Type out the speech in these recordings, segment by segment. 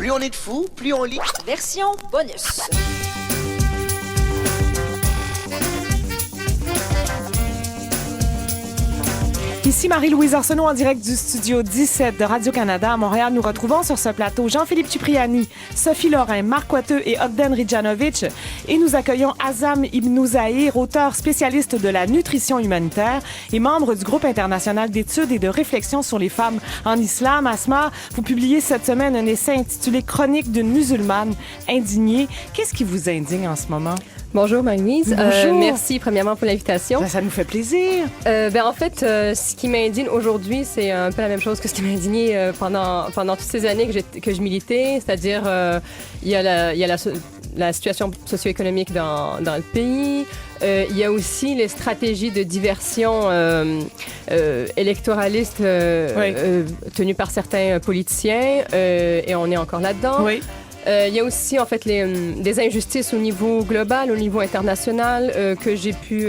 Plus on est de fous, plus on lit. Version bonus. Ici Marie-Louise Arsenault en direct du studio 17 de Radio-Canada à Montréal. Nous retrouvons sur ce plateau Jean-Philippe Cipriani, Sophie Lorrain, Marc Coiteux et Ogden Ridjanovic. Et nous accueillons Azam Ibn Zahir, auteur spécialiste de la nutrition humanitaire et membre du groupe international d'études et de réflexion sur les femmes en islam. Asma, vous publiez cette semaine un essai intitulé « Chronique d'une musulmane indignée ». Qu'est-ce qui vous indigne en ce moment? Bonjour Marie-Louise. Bonjour. Merci premièrement pour l'invitation. Ça nous fait plaisir. En fait, ce qui m'indigne aujourd'hui, c'est un peu la même chose que ce qui m'a indigné pendant toutes ces années que je militais, c'est-à-dire il y a la situation socio-économique dans le pays. Il y a aussi les stratégies de diversion électoralistes tenues par certains politiciens et on est encore là-dedans. Oui. Il y a aussi en fait des injustices au niveau global, au niveau international que j'ai pu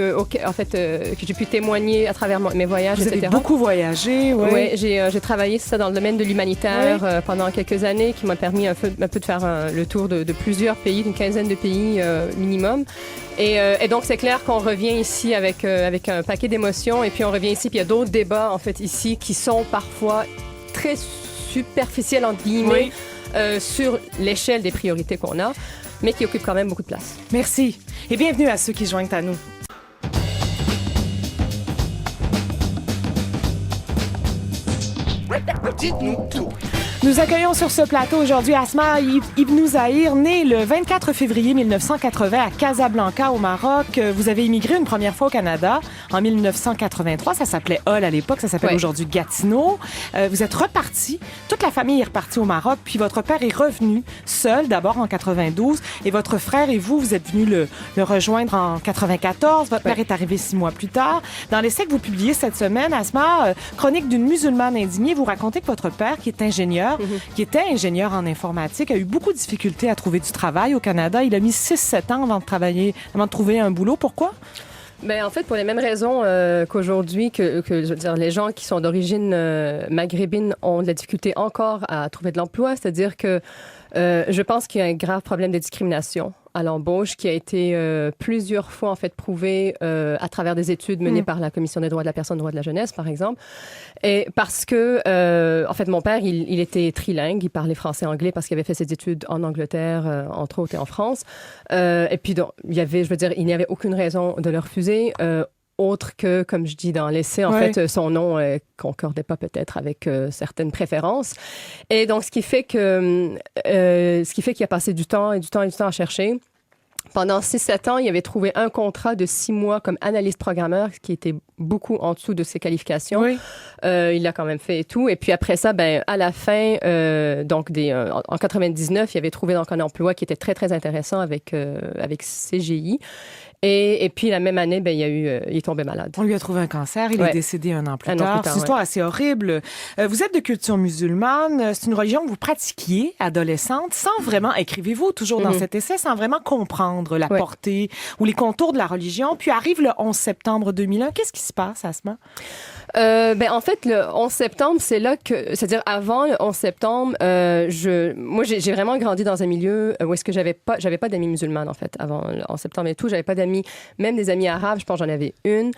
témoigner à travers mes voyages, Vous etc. avez beaucoup voyagé, oui. Oui, j'ai travaillé ça dans le domaine de l'humanitaire pendant quelques années, qui m'a permis un peu de faire le tour de plusieurs pays, d'une quinzaine de pays minimum. Et donc c'est clair qu'on revient ici avec un paquet d'émotions, et puis on revient ici, puis il y a d'autres débats en fait ici qui sont parfois très superficiels entre guillemets. Oui. Sur l'échelle des priorités qu'on a, mais qui occupent quand même beaucoup de place. Merci. Et bienvenue à ceux qui joignent à nous. Dites-nous tout. Nous accueillons sur ce plateau aujourd'hui Asma Ibn Zahir, né le 24 février 1980 à Casablanca, au Maroc. Vous avez immigré une première fois au Canada en 1983. Ça s'appelait Hull à l'époque, ça s'appelle aujourd'hui Gatineau. Vous êtes reparti, toute la famille est repartie au Maroc, puis votre père est revenu seul, d'abord en 92, et votre frère et vous êtes venus le rejoindre en 94. Votre père est arrivé 6 mois plus tard. Dans l'essai que vous publiez cette semaine, Asma, Chronique d'une musulmane indignée, vous racontez que votre père, qui est ingénieur, qui était ingénieur en informatique, a eu beaucoup de difficultés à trouver du travail au Canada. Il a mis 6-7 ans avant de trouver un boulot. Pourquoi? En fait, pour les mêmes raisons qu'aujourd'hui, que je veux dire, les gens qui sont d'origine maghrébine ont de la difficulté encore à trouver de l'emploi. C'est-à-dire que je pense qu'il y a un grave problème de discrimination à l'embauche qui a été plusieurs fois en fait prouvé à travers des études menées par la Commission des droits de la personne, droits de la jeunesse, par exemple. Et parce que en fait mon père il était trilingue, il parlait français et anglais parce qu'il avait fait ses études en Angleterre entre autres et en France. Et puis donc, il n'y avait aucune raison de le refuser. Autre que, comme je dis dans l'essai, en fait, son nom concordait pas peut-être avec certaines préférences. Et donc, ce qui fait qu'il a passé du temps à chercher. Pendant 6-7 ans, il avait trouvé un contrat de 6 mois comme analyste programmeur, ce qui était beaucoup en dessous de ses qualifications. Oui. Il l'a quand même fait et tout. Et puis après ça, à la fin, en 99, il avait trouvé donc un emploi qui était très, très intéressant avec CGI. Et puis, la même année, il est tombé malade. On lui a trouvé un cancer. Il est décédé un an plus tard. C'est une histoire assez horrible. Vous êtes de culture musulmane. C'est une religion que vous pratiquiez adolescente sans vraiment, écrivez-vous toujours dans cet essai, sans vraiment comprendre la portée ou les contours de la religion. Puis arrive le 11 septembre 2001. Qu'est-ce qui se passe, Asma? En fait, le 11 septembre, c'est-à-dire avant le 11 septembre, moi, j'ai vraiment grandi dans un milieu où est-ce que j'avais pas d'amis musulmanes, en fait, avant le 11 septembre et tout. J'avais pas d'amis, même des amis arabes. Je pense que j'en avais une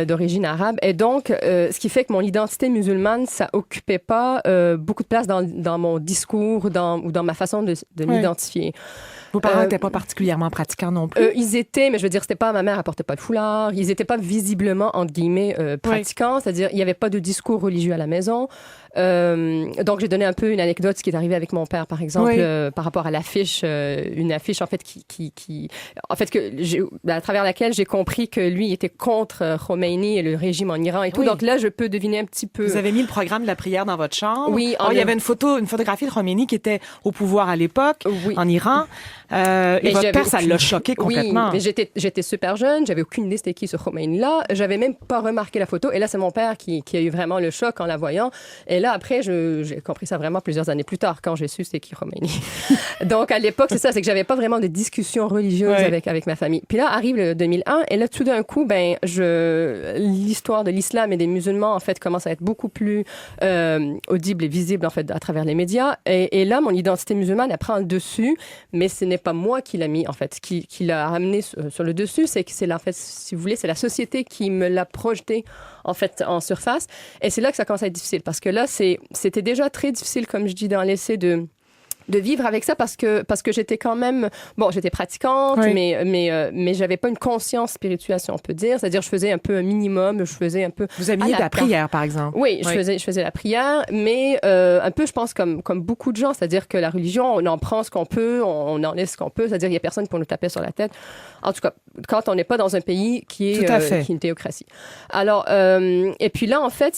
d'origine arabe. Et donc, ce qui fait que mon identité musulmane, ça occupait pas beaucoup de place dans mon discours ou dans ma façon de m'identifier. Vos parents n'étaient pas particulièrement pratiquants non plus? Ils étaient, mais je veux dire, ma mère apportait pas de foulard. Ils étaient pas visiblement, entre guillemets, pratiquants. C'est-à-dire, il y avait pas de discours religieux à la maison. Donc, j'ai donné un peu une anecdote, ce qui est arrivé avec mon père, par exemple, par rapport à l'affiche, une affiche, en fait, à travers laquelle j'ai compris que lui était contre Khomeini et le régime en Iran et tout. Donc là, je peux deviner un petit peu. Vous avez mis le programme de la prière dans votre chambre. Oui. Il y avait une photographie de Khomeini qui était au pouvoir à l'époque, en Iran. Et votre père, ça l'a choqué complètement. Oui, mais j'étais super jeune, j'avais aucune idée c'était qui ce Khomeini-là. J'avais même pas remarqué la photo. Et là, c'est mon père qui a eu vraiment le choc en la voyant. Et là, après, j'ai compris ça vraiment plusieurs années plus tard, quand j'ai su c'est qui Khomeini. Donc, à l'époque, c'est ça, c'est que j'avais pas vraiment de discussion religieuse avec ma famille. Puis là, arrive le 2001, et là, tout d'un coup, l'histoire de l'islam et des musulmans, en fait, commence à être beaucoup plus audible et visible, en fait, à travers les médias. Et là, mon identité musulmane, elle prend le dessus, mais ce n'est pas moi qui l'a mis, en fait. Qui l'a ramené sur le dessus, c'est que en fait, si vous voulez, c'est la société qui me l'a projeté, en fait, en surface. Et c'est là que ça commence à être difficile, parce que là, c'était déjà très difficile, comme je dis dans l'essai, de vivre avec ça parce que j'étais quand même j'étais pratiquante mais j'avais pas une conscience spirituelle, si on peut dire, c'est-à-dire je faisais un peu un minimum, je faisais un peu vous aviez de la prière par exemple. Oui, je faisais la prière, mais un peu je pense comme beaucoup de gens, c'est-à-dire que la religion, on en prend ce qu'on peut, on en laisse ce qu'on peut, c'est-à-dire il y a personne pour nous taper sur la tête, en tout cas quand on n'est pas dans un pays qui est une théocratie. Alors et puis là en fait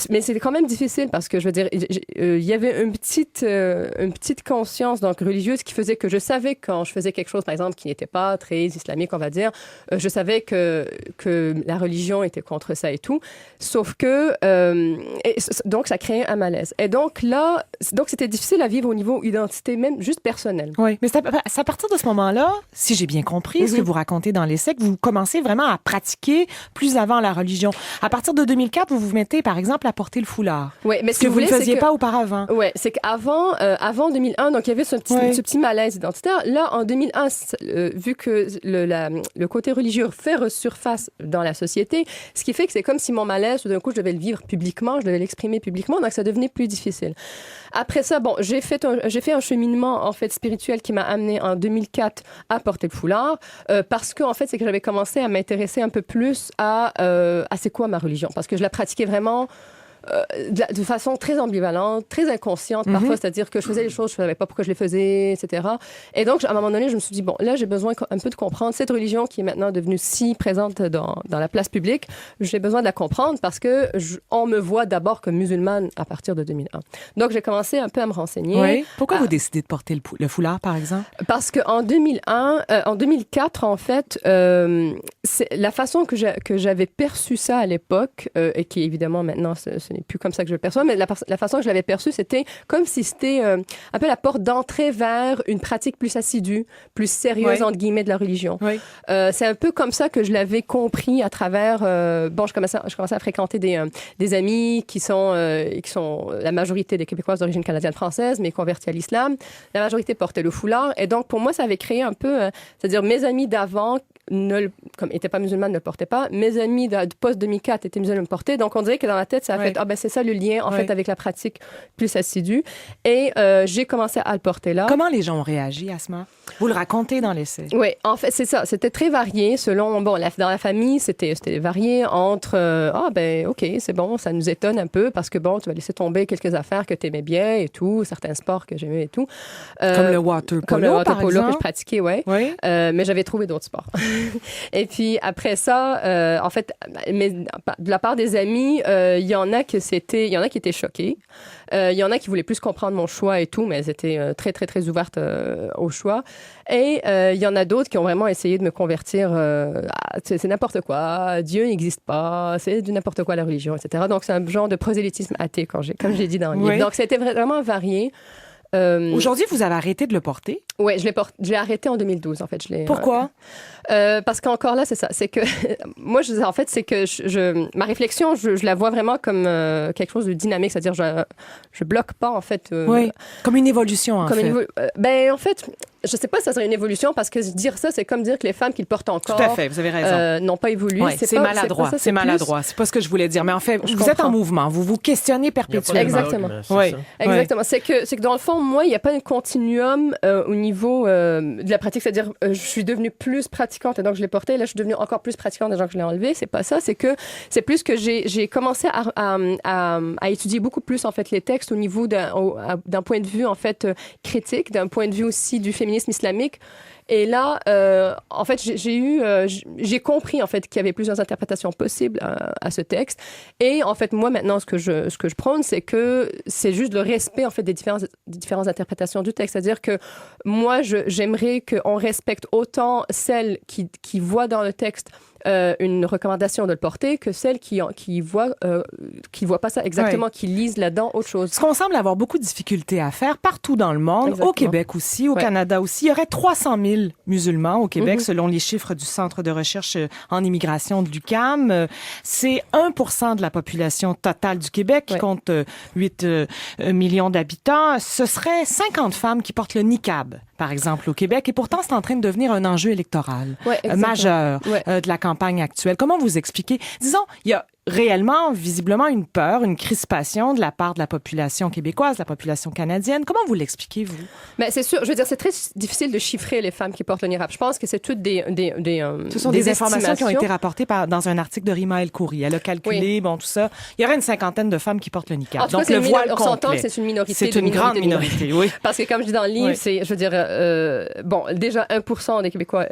mais c'était quand même difficile parce que je veux dire il y avait une petite conscience donc religieuse qui faisait que je savais quand je faisais quelque chose, par exemple, qui n'était pas très islamique, on va dire, je savais que la religion était contre ça et tout. Sauf que donc ça créait un malaise. Et donc là, c'était difficile à vivre au niveau identité, même juste personnelle. Oui, mais c'est à partir de ce moment-là, si j'ai bien compris ce que vous racontez dans l'essai, que vous commencez vraiment à pratiquer plus avant la religion. À partir de 2004, vous vous mettez, par exemple, à porter le foulard. Oui, mais ce que vous ne faisiez pas auparavant. Oui, c'est qu'avant 2001, donc il y avait ce petit malaise identitaire. Là, en 2001, vu que le côté religieux fait resurface dans la société, ce qui fait que c'est comme si mon malaise, tout d'un coup, je devais le vivre publiquement, je devais l'exprimer publiquement, donc ça devenait plus difficile. Après ça, j'ai fait un cheminement, en fait, spirituel qui m'a amené en 2004 à porter le foulard, parce que, en fait, c'est que j'avais commencé à m'intéresser un peu plus à c'est quoi ma religion, parce que je la pratiquais vraiment de façon très ambivalente, très inconsciente parfois, c'est-à-dire que je faisais les choses, je ne savais pas pourquoi je les faisais, etc. Et donc, à un moment donné, je me suis dit, là, j'ai besoin un peu de comprendre cette religion qui est maintenant devenue si présente dans la place publique. J'ai besoin de la comprendre parce que on me voit d'abord comme musulmane à partir de 2001. Donc, j'ai commencé un peu à me renseigner. Oui. Pourquoi vous décidez de porter le foulard, par exemple? Parce qu'en 2004, en fait, c'est la façon que j'avais perçu ça à l'époque, et qui évidemment maintenant, ce n'est plus comme ça que je le perçois, mais la façon que je l'avais perçu, c'était comme si c'était un peu la porte d'entrée vers une pratique plus assidue, plus sérieuse, entre guillemets, de la religion. Oui. C'est un peu comme ça que je l'avais compris à travers... je commençais à fréquenter des amis qui sont la majorité des Québécoises d'origine canadienne-française, mais convertis à l'islam. La majorité portait le foulard. Et donc, pour moi, ça avait créé un peu... c'est-à-dire, mes amis d'avant, comme n'étaient pas musulmanes, ne le portaient pas. Mes amis de post-2004 étaient musulmans, le portaient. Donc, on dirait que dans ma tête, ça a fait... c'est ça le lien, en fait, avec la pratique plus assidue. Et j'ai commencé à le porter là. Comment les gens ont réagi, Asma? Vous le racontez dans l'essai. Oui, en fait, c'est ça. C'était très varié selon... dans la famille, c'était varié entre... OK, c'est bon, ça nous étonne un peu parce que, tu vas laisser tomber quelques affaires que tu aimais bien et tout, certains sports que j'aimais et tout. Comme le water polo, par exemple. Que je pratiquais, oui. Mais j'avais trouvé d'autres sports. Et puis, après ça, en fait, de la part des amis, il y en a qui étaient choqués. Il y en a qui voulaient plus comprendre mon choix et tout, mais elles étaient très, très, très ouvertes au choix. Et il y en a d'autres qui ont vraiment essayé de me convertir. C'est n'importe quoi, Dieu n'existe pas, c'est du n'importe quoi la religion, etc. Donc, c'est un genre de prosélytisme athée, comme j'ai dit dans le livre. Donc, c'était vraiment varié. Aujourd'hui, vous avez arrêté de le porter? Oui, je l'ai arrêté en 2012, en fait. Pourquoi? Parce qu'encore là, c'est ça. C'est que moi, en fait, c'est que ma réflexion, je la vois vraiment comme quelque chose de dynamique. C'est-à-dire, je bloque pas, en fait. Comme une évolution, en fait. En fait, je sais pas si ça serait une évolution parce que dire ça, c'est comme dire que les femmes qui le portent encore. Tout à fait, vous avez raison. N'ont pas évolué. Ouais, c'est maladroit. C'est maladroit. C'est pas ce que je voulais dire. Mais en fait, vous êtes en mouvement. Vous vous questionnez perpétuellement. Exactement. Exactement. C'est que dans le fond, moi, il n'y a pas un continuum au niveau de la pratique. C'est-à-dire, je suis devenue plus pratiquante et donc je l'ai porté. Là, je suis devenue encore plus pratiquante et donc je l'ai enlevé. C'est pas ça. C'est plus que j'ai commencé à étudier beaucoup plus, en fait, les textes au niveau d'un point de vue, en fait, critique, d'un point de vue aussi du féminisme islamique. Et là, en fait, j'ai compris, en fait, qu'il y avait plusieurs interprétations possibles à ce texte. Et en fait, moi, maintenant, ce que je prône, c'est que c'est juste le respect, en fait, des différentes interprétations du texte. C'est-à-dire que moi, j'aimerais qu'on respecte autant celles qui voient dans le texte une recommandation de le porter que celles qui voient pas ça exactement, qui lisent là-dedans autre chose. Ce qu'on semble avoir beaucoup de difficultés à faire partout dans le monde, Exactement. au Québec aussi, au Canada aussi. Il y aurait 300 000 musulmans au Québec, selon les chiffres du Centre de recherche en immigration de l'UQAM. C'est 1% de la population totale du Québec qui compte 8 millions d'habitants. Ce serait 50 femmes qui portent le niqab, par exemple, au Québec. Et pourtant, c'est en train de devenir un enjeu électoral majeur de la campagne actuelle. Comment vous expliquez? Disons, il y a réellement, visiblement, une peur, une crispation de la part de la population québécoise, de la population canadienne. Comment vous l'expliquez, vous? Mais c'est sûr, je veux dire, c'est très difficile de chiffrer les femmes qui portent le niqab. Je pense que c'est toutes Ce sont des informations qui ont été rapportées dans un article de Rima El Khoury. Elle a calculé, bon, tout ça. Il y aurait une cinquantaine de femmes qui portent le niqab. Donc, le voile complet. On s'entend que c'est une minorité. C'est une grande minorité, oui. Parce que, comme je dis dans le livre, c'est, je veux dire, bon, déjà 1% des Québécois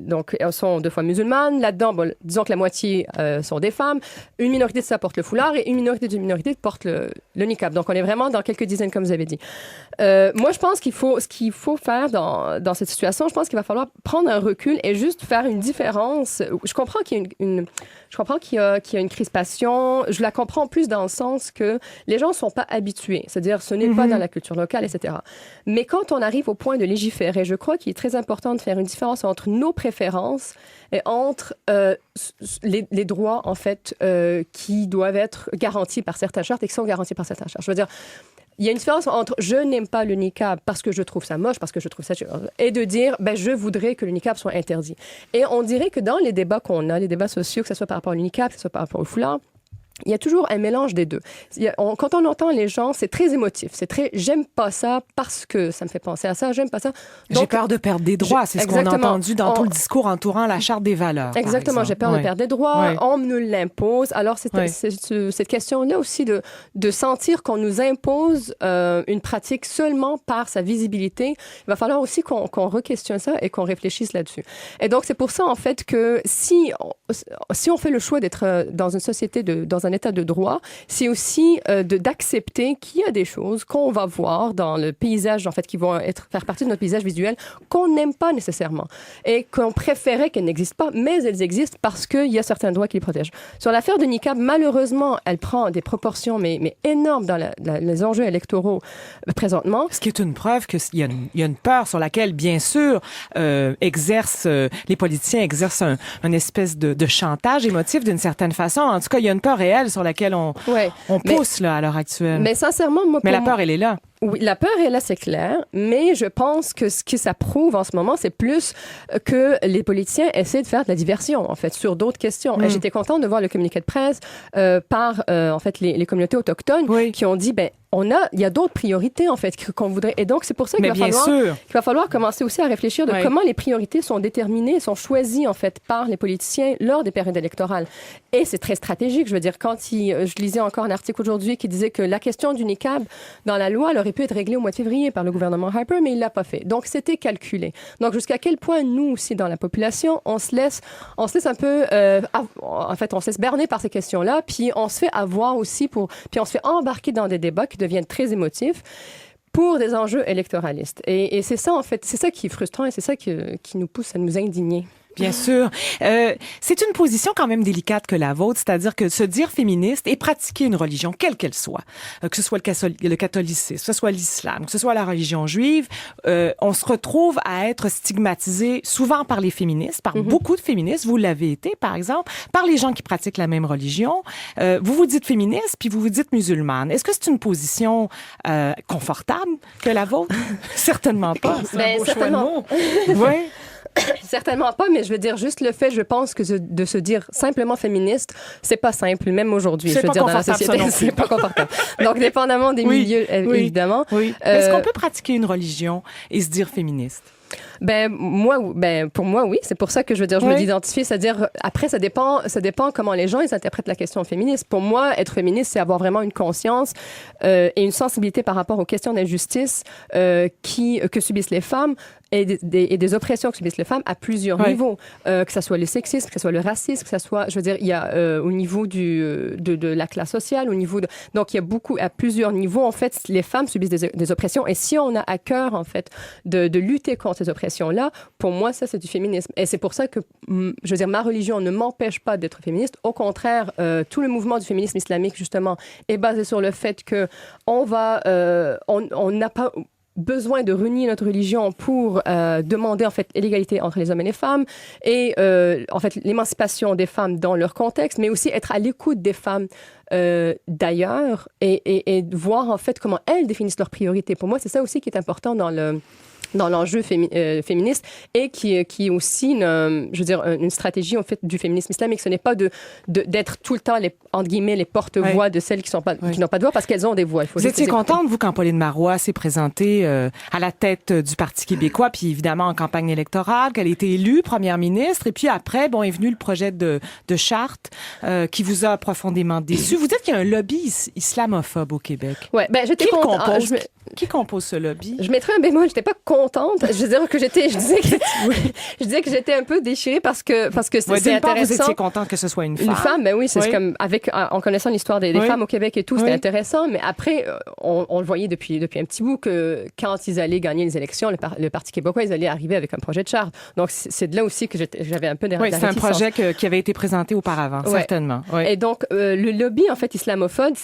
donc, sont 2 fois musulmanes. Là-dedans, bon, disons que la moitié sont des femmes. Une minorité de ça porte le foulard et une minorité d'une minorité porte le niqab. Donc, on est vraiment dans quelques dizaines, comme vous avez dit. Moi, je pense ce qu'il faut faire dans cette situation, je pense qu'il va falloir prendre un recul et juste faire une différence. Je comprends qu'il y a une crispation. Je la comprends plus dans le sens que les gens ne sont pas habitués. C'est-à-dire, ce n'est pas dans la culture locale, etc. Mais quand on arrive au point de légiférer, je crois qu'il est très important de faire une différence entre nos préférences et entre les droits, en fait, qui doivent être garantis par certaines chartes et qui sont garantis par certaines chartes. Je veux dire, il y a une différence entre je n'aime pas le niqab parce que je trouve ça moche, parce que je trouve ça... et de dire, ben, je voudrais que le niqab soit interdit. Et on dirait que dans les débats qu'on a, les débats sociaux, que ce soit par rapport au niqab, que ce soit par rapport au foulard, il y a toujours un mélange des deux. Quand on entend les gens, c'est très émotif. C'est très « j'aime pas ça parce que ça me fait penser à ça, j'aime pas ça ». J'ai peur de perdre des droits, c'est ce qu'on a entendu dans tout le discours entourant la Charte des valeurs. Exactement, j'ai peur de perdre des droits, on me l'impose. Alors, c'est cette question-là aussi de sentir qu'on nous impose une pratique seulement par sa visibilité. Il va falloir aussi qu'on re-questionne ça et qu'on réfléchisse là-dessus. Et donc, c'est pour ça, en fait, que si on fait le choix d'être dans une société, dans un état de droit, c'est aussi d'accepter qu'il y a des choses qu'on va voir dans le paysage, en fait, qui vont faire partie de notre paysage visuel, qu'on n'aime pas nécessairement et qu'on préférait qu'elles n'existent pas, mais elles existent parce qu'il y a certains droits qui les protègent. Sur l'affaire de niqab, malheureusement, elle prend des proportions mais énormes dans les enjeux électoraux présentement. Ce qui est une preuve qu'il y a une peur sur laquelle, bien sûr, les politiciens exercent un espèce de chantage émotif d'une certaine façon. En tout cas, il y a une peur réelle sur laquelle on pousse là, à l'heure actuelle. Mais sincèrement, moi... Mais la peur, elle est là. Oui, la peur est là, c'est clair, mais je pense que ce que ça prouve en ce moment, c'est plus que les politiciens essaient de faire de la diversion, en fait, sur d'autres questions. Et j'étais contente de voir le communiqué de presse par, en fait, les communautés autochtones qui ont dit, ben, il y a d'autres priorités, en fait, qu'on voudrait. Et donc, c'est pour ça qu'il va falloir commencer aussi à réfléchir de comment les priorités sont déterminées, sont choisies, en fait, par les politiciens lors des périodes électorales. Et c'est très stratégique. Je veux dire, je lisais encore un article aujourd'hui qui disait que la question du niqab dans la loi, elle aurait pu être réglée au mois de février par le gouvernement Harper, mais il l'a pas fait. Donc, c'était calculé. Donc, jusqu'à quel point, nous aussi, dans la population, on se laisse un peu, en fait, on se laisse berner par ces questions-là, puis on se fait avoir aussi puis on se fait embarquer dans des débats qui deviennent très émotifs pour des enjeux électoralistes. Et c'est ça, en fait, c'est ça qui est frustrant et c'est ça qui nous pousse à nous indigner. Bien sûr. C'est une position quand même délicate que la vôtre, c'est-à-dire que se dire féministe et pratiquer une religion, quelle qu'elle soit, que ce soit le catholicisme, que ce soit l'islam, que ce soit la religion juive, on se retrouve à être stigmatisé souvent par les féministes, par beaucoup de féministes, vous l'avez été par exemple, par les gens qui pratiquent la même religion. Vous vous dites féministe, puis vous vous dites musulmane. Est-ce que c'est une position confortable que la vôtre? Certainement pas. C'est un beau choix de mots. Oui. Certainement pas, mais je veux dire, juste le fait, je pense que de se dire simplement féministe, c'est pas simple, même aujourd'hui. Je veux dire, dans la société, c'est pas confortable. Donc, dépendamment des milieux, évidemment. Oui. Est-ce qu'on peut pratiquer une religion et se dire féministe? Pour moi, oui. C'est pour ça que je veux dire, je me l'identifie. C'est-à-dire, après, ça dépend comment les gens ils interprètent la question féministe. Pour moi, être féministe, c'est avoir vraiment une conscience et une sensibilité par rapport aux questions d'injustice que subissent les femmes et des oppressions que subissent les femmes à plusieurs niveaux, que ça soit le sexisme, que ça soit le racisme, que ça soit, je veux dire, il y a au niveau de la classe sociale, au niveau donc il y a beaucoup à plusieurs niveaux en fait, les femmes subissent des oppressions et si on a à cœur en fait de lutter contre ces oppressions-là, pour moi ça c'est du féminisme et c'est pour ça que je veux dire ma religion ne m'empêche pas d'être féministe. Au contraire, tout le mouvement du féminisme islamique justement est basé sur le fait que on n'a pas besoin de renier notre religion pour demander en fait l'égalité entre les hommes et les femmes et en fait l'émancipation des femmes dans leur contexte, mais aussi être à l'écoute des femmes d'ailleurs et voir en fait comment elles définissent leurs priorités. Pour moi, c'est ça aussi qui est important dans l'enjeu féministe et qui est aussi une stratégie en fait du féminisme islamique. Ce n'est pas d'être tout le temps entre guillemets les porte-voix de celles qui n'ont pas de voix parce qu'elles ont des voix. Vous étiez contente, vous, quand Pauline Marois s'est présentée à la tête du Parti québécois, puis évidemment en campagne électorale, qu'elle a été élue première ministre, et puis après, est venu le projet de charte qui vous a profondément déçu. Vous dites qu'il y a un lobby islamophobe au Québec. Ouais, j'étais contente. Qui compose ce lobby? Je mettrais un bémol, j'étais pas contente. Je disais que j'étais un peu déchirée parce que c'est intéressant. Vous étiez contente que ce soit une femme. Une femme, ben oui, c'est comme en connaissant l'histoire des femmes au Québec et tout, c'était intéressant. Mais après, on le voyait depuis un petit bout que quand ils allaient gagner les élections, le Parti québécois, ils allaient arriver avec un projet de charte. Donc c'est de là aussi que j'avais un peu des réticences. C'est un projet qui avait été présenté auparavant, certainement. Et donc le lobby en fait islamophobe,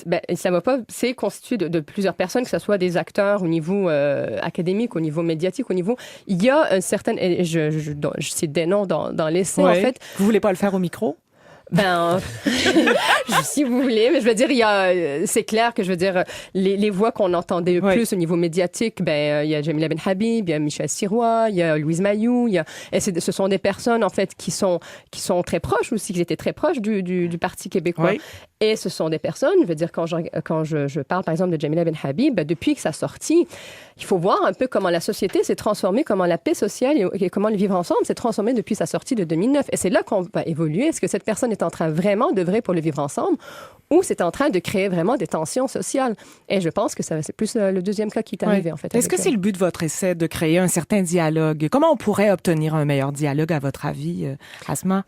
c'est constitué de plusieurs personnes, que ce soit des acteurs au niveau académique, au niveau médiatique, il y a une certaine, et je cite des noms dans l'essai en fait. Vous voulez pas le faire au micro? Si vous voulez, mais je veux dire, c'est clair que je veux dire, les voix qu'on entendait le plus au niveau médiatique, il y a Jamila Ben Habib, il y a Michel Sirois, il y a Louise Mayou, et ce sont des personnes, en fait, qui sont très proches aussi, qui étaient très proches du Parti québécois. Oui. Et ce sont des personnes, je veux dire, quand je parle, par exemple, de Jamila Ben Habib, depuis que ça sortit, il faut voir un peu comment la société s'est transformée, comment la paix sociale et comment le vivre ensemble s'est transformé depuis sa sortie de 2009. Et c'est là qu'on va évoluer. Est-ce que cette personne est en train vraiment d'œuvrer pour le vivre ensemble ou c'est en train de créer vraiment des tensions sociales? Et je pense que c'est plus le deuxième cas qui est arrivé, en fait. Est-ce que c'est le but de votre essai, de créer un certain dialogue? Comment on pourrait obtenir un meilleur dialogue, à votre avis, Asma?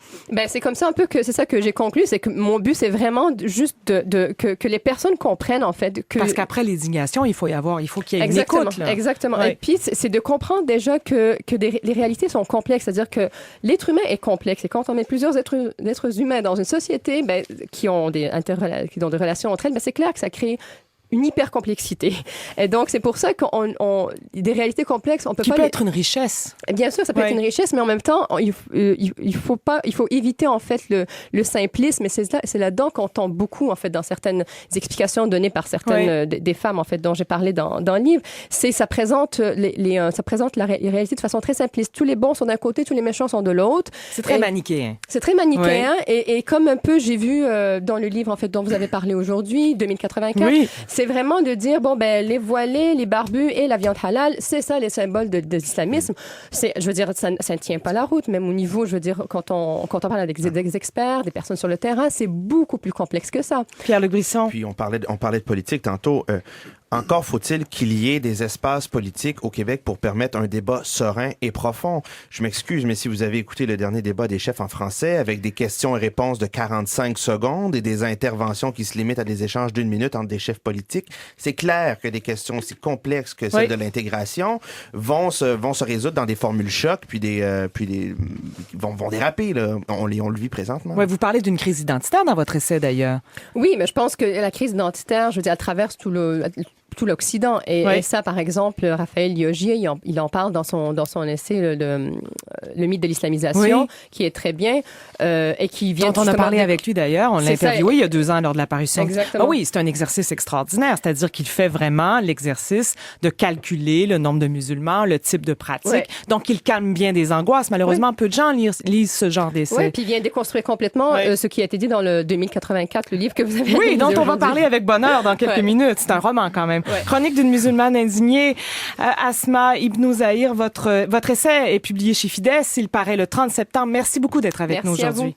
C'est comme ça un peu que c'est ça que j'ai conclu, c'est que mon but, c'est vraiment juste que les personnes comprennent, en fait, que... Parce qu'après l'indignation, il faut qu'il y ait une écoute, là. Exactement. Ouais. Et puis, c'est de comprendre déjà que les réalités sont complexes, c'est-à-dire que l'être humain est complexe. Et quand on met plusieurs êtres humains dans une société qui ont des relations entre elles, c'est clair que ça crée une hyper-complexité. Et donc, c'est pour ça des réalités complexes, on peut pas... Qui peut être une richesse. Bien sûr, ça peut être une richesse, mais en même temps, il faut éviter, en fait, le simplisme. Et c'est là-dedans qu'on tombe beaucoup, en fait, dans certaines explications données par certaines des femmes, en fait, dont j'ai parlé dans le livre. Ça présente la réalité de façon très simpliste. Tous les bons sont d'un côté, tous les méchants sont de l'autre. C'est très manichéen. C'est très manichéen. Et comme un peu, j'ai vu dans le livre, en fait, dont vous avez parlé aujourd'hui, 2084, c'est vraiment de dire, les voilés, les barbus et la viande halal, c'est ça les symboles de l'islamisme. Je veux dire, ça ne tient pas la route, même au niveau, je veux dire, quand on parle avec des experts, des personnes sur le terrain, c'est beaucoup plus complexe que ça. Pierre-Luc Brisson. Puis on parlait de politique tantôt. Encore faut-il qu'il y ait des espaces politiques au Québec pour permettre un débat serein et profond. Je m'excuse, mais si vous avez écouté le dernier débat des chefs en français avec des questions et réponses de 45 secondes et des interventions qui se limitent à des échanges d'1 minute entre des chefs politiques, c'est clair que des questions aussi complexes que celles de l'intégration vont se résoudre dans des formules chocs puis vont déraper, là. On le vit présentement. Ouais, vous parlez d'une crise identitaire dans votre essai, d'ailleurs. Oui, mais je pense que la crise identitaire, je veux dire, elle traverse tout l'Occident. Et ça, par exemple, Raphaël Liogier, il en parle dans son essai, le mythe de l'islamisation, qui est très bien, et qui vient... Dont on a parlé avec lui, d'ailleurs. On l'a interviewé il y a 2 ans lors de la parution. Exactement. Ah oui, c'est un exercice extraordinaire. C'est-à-dire qu'il fait vraiment l'exercice de calculer le nombre de musulmans, le type de pratique. Ouais. Donc, il calme bien des angoisses. Malheureusement, peu de gens lisent ce genre d'essai. Oui, puis il vient déconstruire complètement ce qui a été dit dans le 2084, le livre que vous avez lu. Oui, dont on va parler avec bonheur dans quelques minutes. C'est un roman, quand même. Ouais. Chronique d'une musulmane indignée. Asma Ibn Zahir, votre essai est publié chez Fides. Il paraît le 30 septembre. Merci beaucoup d'être avec nous aujourd'hui.